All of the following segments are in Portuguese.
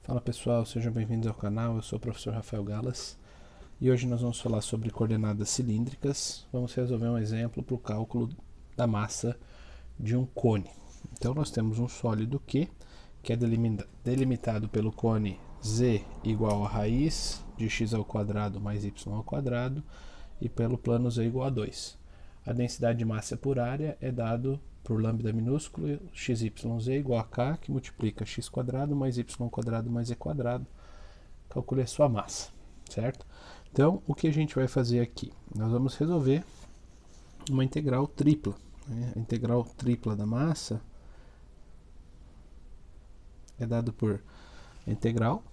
Fala pessoal, sejam bem-vindos ao canal, eu sou o professor Rafael Galas e hoje nós vamos falar sobre coordenadas cilíndricas. Vamos resolver um exemplo para o cálculo da massa de um cone. Então nós temos um sólido Q, que é delimitado pelo cone Z igual a raiz de x ao quadrado mais y ao quadrado e pelo plano Z igual a 2. A densidade de massa por área é dado por lambda minúsculo xyz igual a k, que multiplica x quadrado mais y quadrado mais e quadrado. Calcule a sua massa, certo? Então, o que a gente vai fazer aqui? Nós vamos resolver uma integral tripla. A integral tripla da massa é dado por integral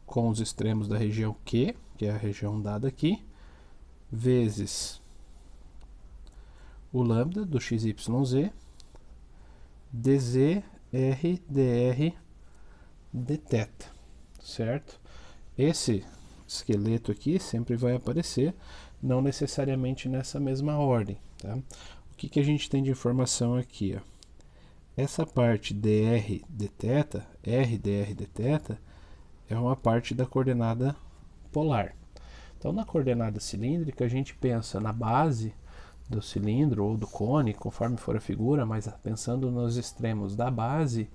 com os extremos da região Q, que é a região dada aqui, vezes o lambda do xyz dz r dr dθ, certo? Esse esqueleto aqui sempre vai aparecer, não necessariamente nessa mesma ordem, tá? O que a gente tem de informação aqui, ó? Essa parte dr dθ, r dr dθ, é uma parte da coordenada polar. Então, na coordenada cilíndrica, a gente pensa na base do cilindro ou do cone, conforme for a figura, mas pensando nos extremos da base,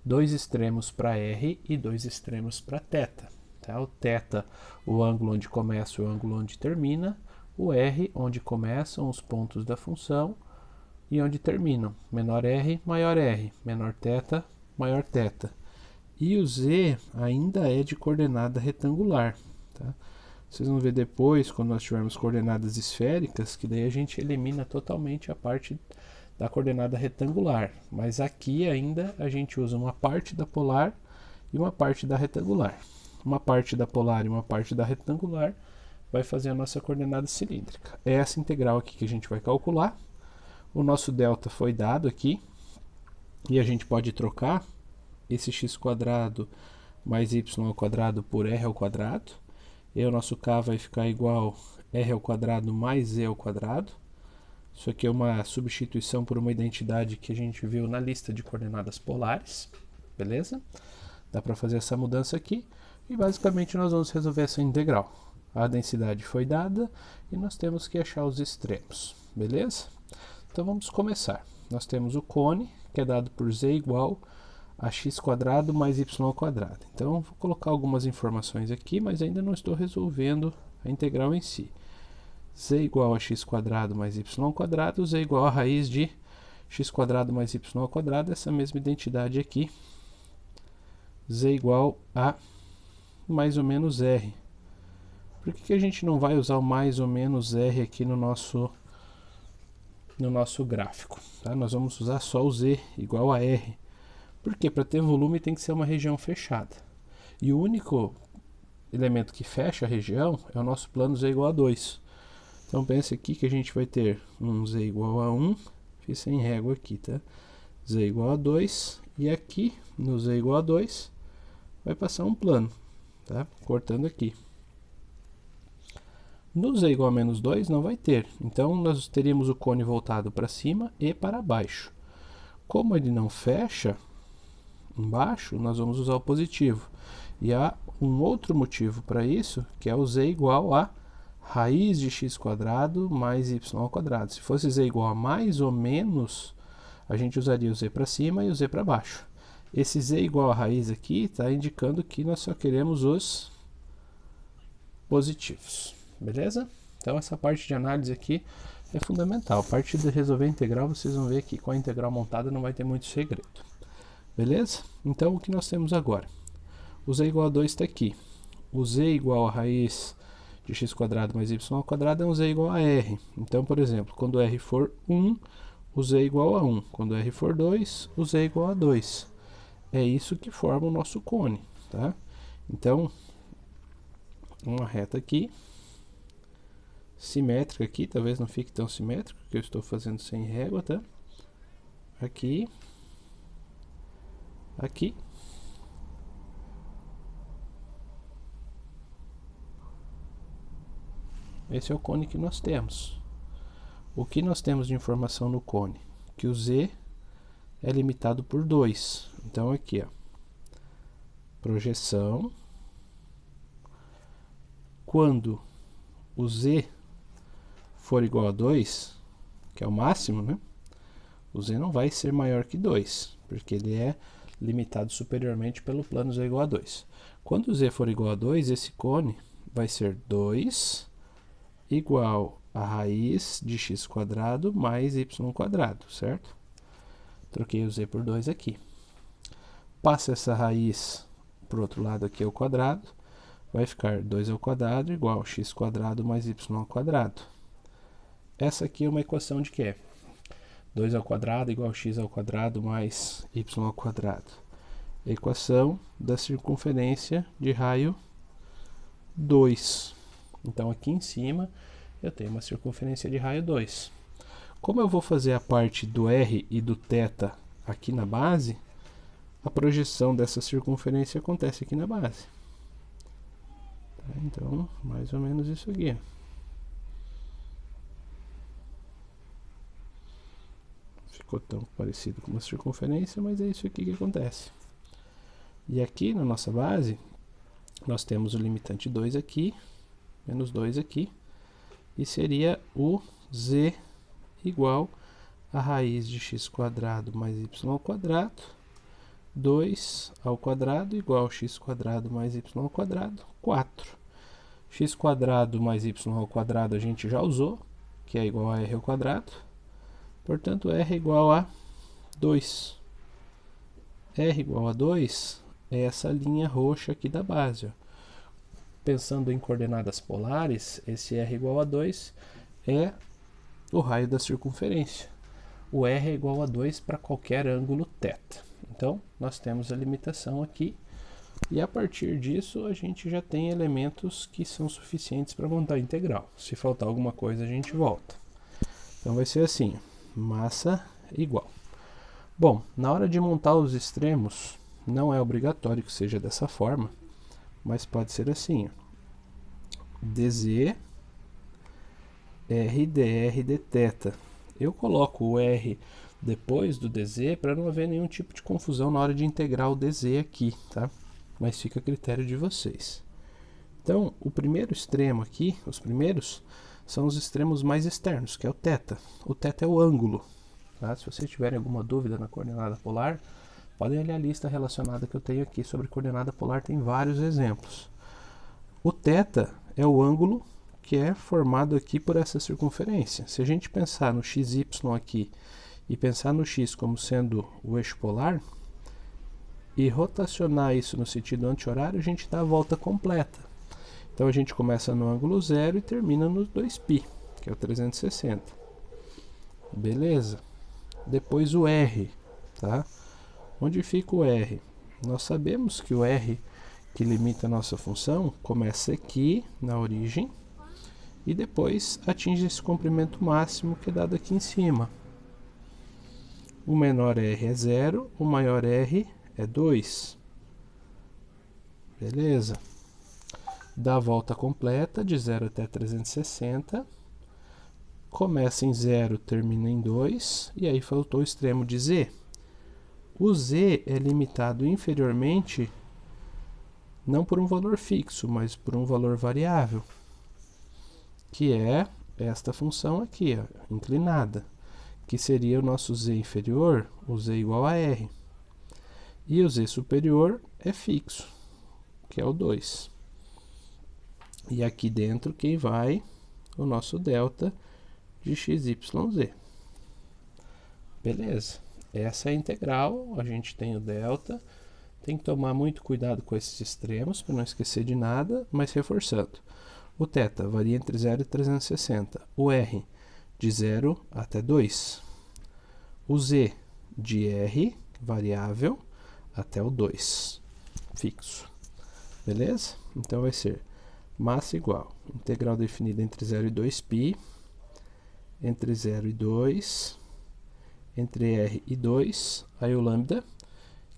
dois extremos para R e dois extremos para θ. Tá? O θ, o ângulo onde começa e o ângulo onde termina, o R, onde começam os pontos da função e onde terminam, menor R, maior R, menor θ, maior θ. E o Z ainda é de coordenada retangular, tá? Vocês vão ver depois, quando nós tivermos coordenadas esféricas, que daí a gente elimina totalmente a parte da coordenada retangular. Mas aqui ainda a gente usa uma parte da polar e uma parte da retangular. Uma parte da polar e uma parte da retangular vai fazer a nossa coordenada cilíndrica. É essa integral aqui que a gente vai calcular. O nosso delta foi dado aqui. E a gente pode trocar esse x quadrado mais y ao quadrado por r ao quadrado. E o nosso k vai ficar igual a r ao quadrado mais z ao quadrado. Isso aqui é uma substituição por uma identidade que a gente viu na lista de coordenadas polares. Beleza? Dá para fazer essa mudança aqui. E basicamente nós vamos resolver essa integral. A densidade foi dada e nós temos que achar os extremos. Beleza? Então vamos começar. Nós temos o cone, que é dado por z igual a x quadrado mais y ao quadrado. Então, vou colocar algumas informações aqui, mas ainda não estou resolvendo a integral em si. Z igual a x quadrado mais y ao quadrado, z igual a raiz de x quadrado mais y ao quadrado, essa mesma identidade aqui. Z igual a mais ou menos r. Por que a gente não vai usar o mais ou menos r aqui no nosso gráfico? Tá? Nós vamos usar só o z igual a r. Porque para ter volume tem que ser uma região fechada. E o único elemento que fecha a região é o nosso plano z igual a 2. Então pense aqui que a gente vai ter um z igual a 1, fiz sem régua aqui, tá? Z igual a 2, e aqui no z igual a 2 vai passar um plano, tá? Cortando aqui. No z igual a menos 2 não vai ter, então nós teríamos o cone voltado para cima e para baixo. Como ele não fecha embaixo, nós vamos usar o positivo. E há um outro motivo para isso, que é o z igual a raiz de x quadrado mais y ao quadrado. Se fosse z igual a mais ou menos, a gente usaria o z para cima e o z para baixo. Esse z igual a raiz aqui está indicando que nós só queremos os positivos. Beleza? Então essa parte de análise aqui é fundamental. A parte de resolver a integral, vocês vão ver que com a integral montada não vai ter muito segredo. Beleza? Então, o que nós temos agora? O z igual a 2 está aqui. O z igual a raiz de x quadrado mais y ao quadrado é um z igual a r. Então, por exemplo, quando r for 1, o z igual a 1. Quando r for 2, o z igual a 2. É isso que forma o nosso cone, tá? Então, uma reta aqui, simétrica aqui, talvez não fique tão simétrico, porque eu estou fazendo sem régua, tá? Aqui. Aqui. Esse é o cone que nós temos. O que nós temos de informação no cone? Que o z é limitado por 2. Então aqui, ó, projeção. Quando o z for igual a 2, que é o máximo, né? O z não vai ser maior que 2, porque ele é limitado superiormente pelo plano z igual a 2. Quando o z for igual a 2, esse cone vai ser 2 igual a raiz de x² mais y², certo? Troquei o z por 2 aqui. Passa essa raiz para o outro lado aqui ao quadrado, vai ficar 2² igual a x² mais y². Essa aqui é uma equação de quê? 2² igual a x² mais y². Equação da circunferência de raio 2. Então aqui em cima eu tenho uma circunferência de raio 2. Como eu vou fazer a parte do r e do θ aqui na base, a projeção dessa circunferência acontece aqui na base. Tá? Então, mais ou menos isso aqui. Ficou tão parecido com uma circunferência, mas é isso aqui que acontece. E aqui na nossa base, nós temos o limitante 2 aqui, menos 2 aqui, e seria o z igual a raiz de x² mais y², 2 ao quadrado igual a x² mais y², 4. x² mais y² a gente já usou, que é igual a r². Portanto, r igual a 2. R igual a 2 é essa linha roxa aqui da base. Ó. Pensando em coordenadas polares, esse r igual a 2 é o raio da circunferência. O r é igual a 2 para qualquer ângulo θ. Então, nós temos a limitação aqui. E a partir disso, a gente já tem elementos que são suficientes para montar a integral. Se faltar alguma coisa, a gente volta. Então, vai ser assim. Massa igual. Bom, na hora de montar os extremos, não é obrigatório que seja dessa forma, mas pode ser assim. dz, r dr dθ. Eu coloco o r depois do dz para não haver nenhum tipo de confusão na hora de integrar o dz aqui, tá? Mas fica a critério de vocês. Então, o primeiro extremo aqui, os primeiros, são os extremos mais externos, que é o θ. O θ é o ângulo. Tá? Se vocês tiverem alguma dúvida na coordenada polar, podem olhar a lista relacionada que eu tenho aqui sobre coordenada polar, tem vários exemplos. O θ é o ângulo que é formado aqui por essa circunferência. Se a gente pensar no xy aqui e pensar no x como sendo o eixo polar, e rotacionar isso no sentido anti-horário, a gente dá a volta completa. Então a gente começa no ângulo 0 e termina no 2π, que é o 360. Beleza. Depois o r, tá? Onde fica o r? Nós sabemos que o r que limita a nossa função começa aqui na origem e depois atinge esse comprimento máximo que é dado aqui em cima. O menor r é 0, o maior r é 2. Beleza. Dá a volta completa de 0 até 360. Começa em 0, termina em 2. E aí faltou o extremo de z. O z é limitado inferiormente não por um valor fixo, mas por um valor variável, que é esta função aqui, ó, inclinada, que seria o nosso z inferior, o z igual a r. E o z superior é fixo, que é o 2. E aqui dentro quem vai? O nosso delta de xyz. Beleza. Essa é a integral, a gente tem o delta. Tem que tomar muito cuidado com esses extremos, para não esquecer de nada, mas reforçando. O θ varia entre 0 e 360. O r de 0 até 2. O z de r, variável, até o 2, fixo. Beleza? Então vai ser massa igual, integral definida entre 0 e 2π, entre 0 e 2, entre r e 2, aí o lambda,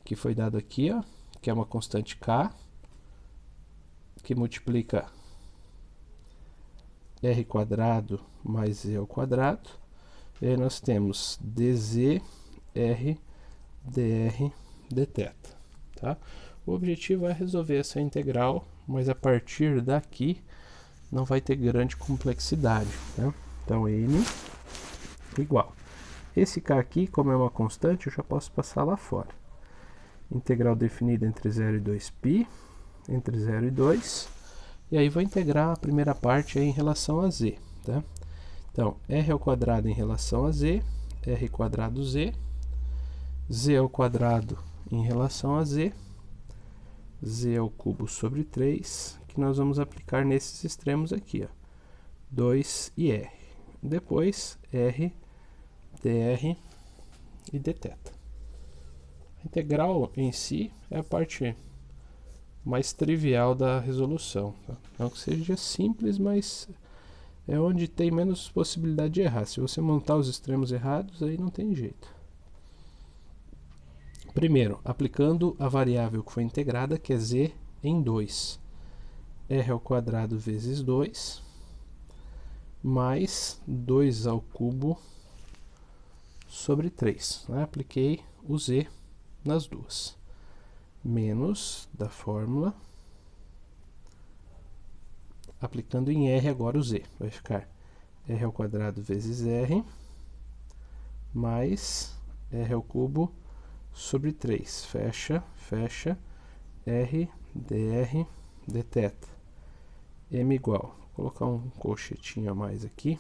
que foi dado aqui, ó, que é uma constante k, que multiplica r² mais z ao quadrado, e aí nós temos dz, r, dr, dθ. tá? O objetivo é resolver essa integral, mas a partir daqui não vai ter grande complexidade, tá? Então, n igual. Esse k aqui, como é uma constante, eu já posso passar lá fora. Integral definida entre 0 e 2π, entre 0 e 2. E aí vou integrar a primeira parte aí em relação a z, tá? Então, r ao quadrado em relação a z, r quadrado z, z ao quadrado em relação a z, z ao cubo sobre 3, que nós vamos aplicar nesses extremos aqui, ó, 2 e r. Depois, r, dr e dθ. A integral em si é a parte mais trivial da resolução, tá? Não que seja simples, mas é onde tem menos possibilidade de errar. Se você montar os extremos errados, aí não tem jeito. Primeiro, aplicando a variável que foi integrada, que é z em 2. R ao quadrado vezes 2, mais 2 ao cubo sobre 3. Né? Apliquei o z nas duas. Menos da fórmula. Aplicando em r agora o z. Vai ficar r ao quadrado vezes r, mais r ao cubo sobre 3. Fecha, fecha, r, dr, dθ. M igual. Vou colocar um colchetinho a mais aqui,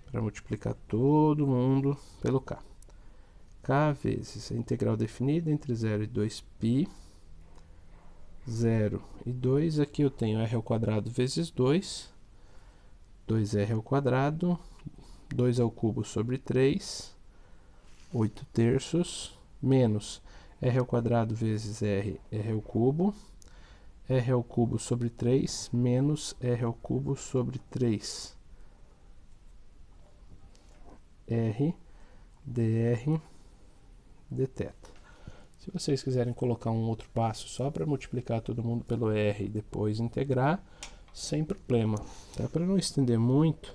para multiplicar todo mundo pelo k. K vezes a integral definida entre 0 e 2π, 0 e 2, aqui eu tenho r ao quadrado vezes 2, 2r ao quadrado, 2 ao cubo sobre 3, 8 terços, menos r ao quadrado vezes r, r ao cubo, r ao cubo sobre 3, menos r ao cubo sobre 3, r, dr, dθ. Se vocês quiserem colocar um outro passo só para multiplicar todo mundo pelo r e depois integrar, sem problema. Tá? Para não estender muito,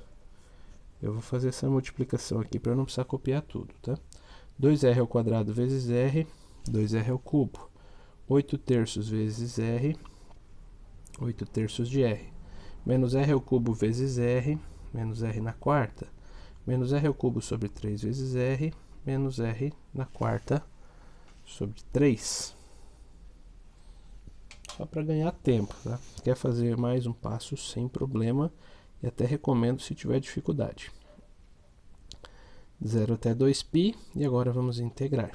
eu vou fazer essa multiplicação aqui para não precisar copiar tudo. Tá? 2r ao quadrado vezes r, 2r ao cubo. 8 terços vezes r, 8 terços de r. Menos r ao cubo vezes r, menos r na quarta. Menos r ao cubo sobre 3 vezes r, menos r na quarta sobre 3. Só para ganhar tempo, tá? Quer fazer mais um passo sem problema, e até recomendo se tiver dificuldade. 0 até 2π, e agora vamos integrar.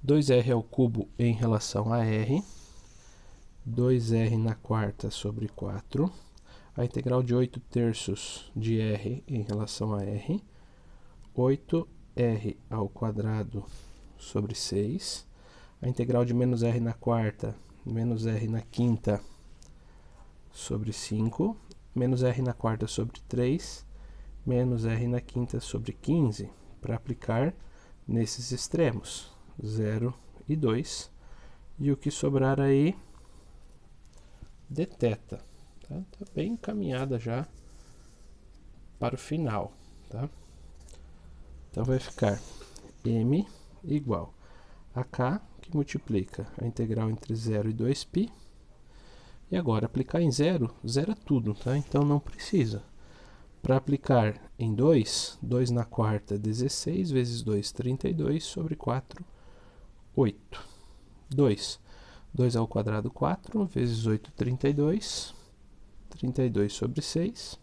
2r ao cubo em relação a r, 2r na quarta sobre 4, a integral de 8 terços de r em relação a r, 8r ao quadrado sobre 6, a integral de menos r na quarta, menos r na quinta sobre 5, menos r na quarta sobre 3, menos r na quinta sobre 15, para aplicar nesses extremos, 0 e 2, e o que sobrar aí, dθ. Tá? Tá bem encaminhada já para o final. Tá? Então vai ficar m igual a k, que multiplica a integral entre 0 e 2π. E agora, aplicar em 0, zera tudo, tá? Então não precisa. Para aplicar em 2, 2 na quarta, 16, vezes 2, 32, sobre 4, 8. 2. 2 ao quadrado, 4, vezes 8, 32. 32 sobre 6.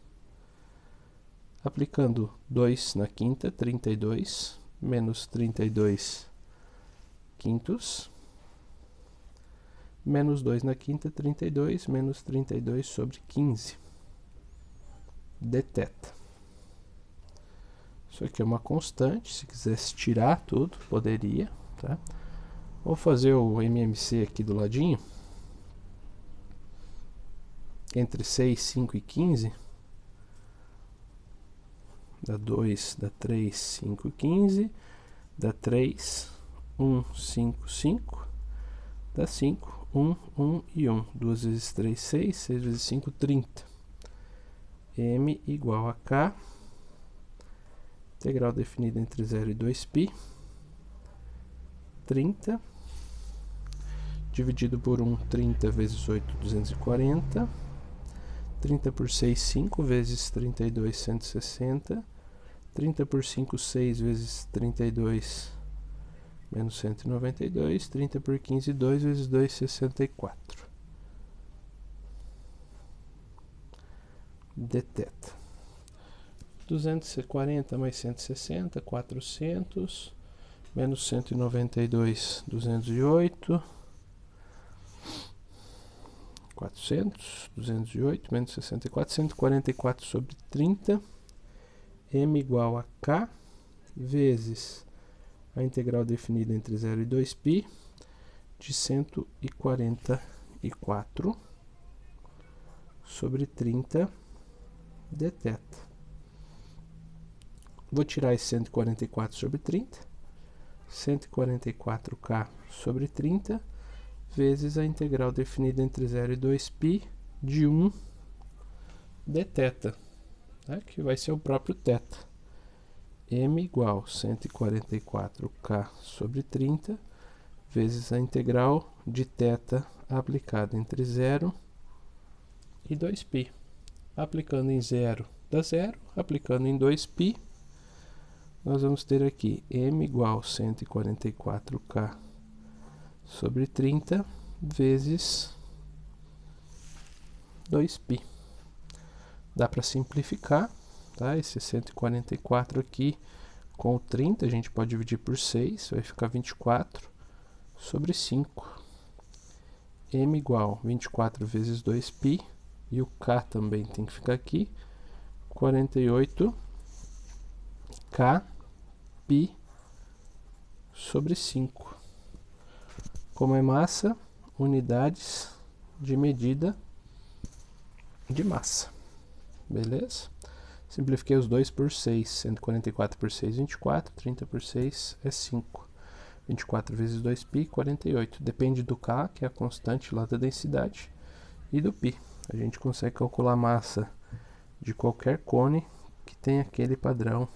Aplicando 2 na quinta, 32, menos 32 quintos, menos 2 na quinta, 32, menos 32 sobre 15, dθ. Isso aqui é uma constante, se quisesse tirar tudo, poderia, tá? Vou fazer o MMC aqui do ladinho, entre 6, 5 e 15, dá 2, dá 3, 5, 15, dá 3, 1, 5, 5, dá 5, 1, 1 e 1. 2 vezes 3, 6, 6 vezes 5, 30. M igual a K, integral definida entre 0 e 2π, 30, dividido por 1, 30 vezes 8, 240. 30 por 6, 5 vezes 32, 160. 30 por 5, 6 vezes 32, menos 192. 30 por 15, 2 vezes 2, 64. Deteta. 240 mais 160, 400. Menos 192, 208. 400, 208, menos 64, 144 sobre 30. M igual a K vezes a integral definida entre 0 e 2π de 144 sobre 30 dθ. Vou tirar esse 144 sobre 30. 144K sobre 30 vezes a integral definida entre 0 e 2π de 1 dθ, né, que vai ser o próprio θ. M igual 144K sobre 30 vezes a integral de θ aplicada entre 0 e 2π. Aplicando em 0 dá 0, aplicando em 2π, nós vamos ter aqui M igual 144K sobre 30 vezes 2π. Dá para simplificar, tá? Esse 144 aqui com o 30 a gente pode dividir por 6, vai ficar 24 sobre 5. M igual 24 vezes 2π, e o K também tem que ficar aqui, 48 K π sobre 5. Como é massa, unidades de medida de massa. Beleza? Simplifiquei os dois por 6. 144 por 6, 24. 30 por 6 é 5. 24 vezes 2π, 48. Depende do K, que é a constante lá da densidade, e do π. A gente consegue calcular a massa de qualquer cone que tem aquele padrão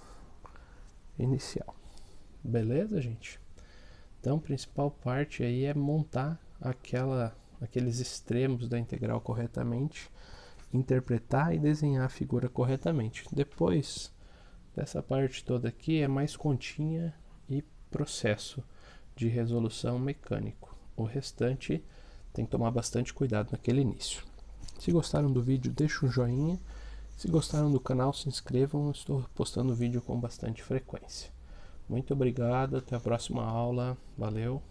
inicial. Beleza, gente? Então, a principal parte aí é montar aqueles extremos da integral corretamente, interpretar e desenhar a figura corretamente. Depois dessa parte toda aqui é mais continha e processo de resolução mecânico. O restante tem que tomar bastante cuidado naquele início. Se gostaram do vídeo, deixa um joinha. Se gostaram do canal, se inscrevam. Eu estou postando vídeo com bastante frequência. Muito obrigado, até a próxima aula. Valeu!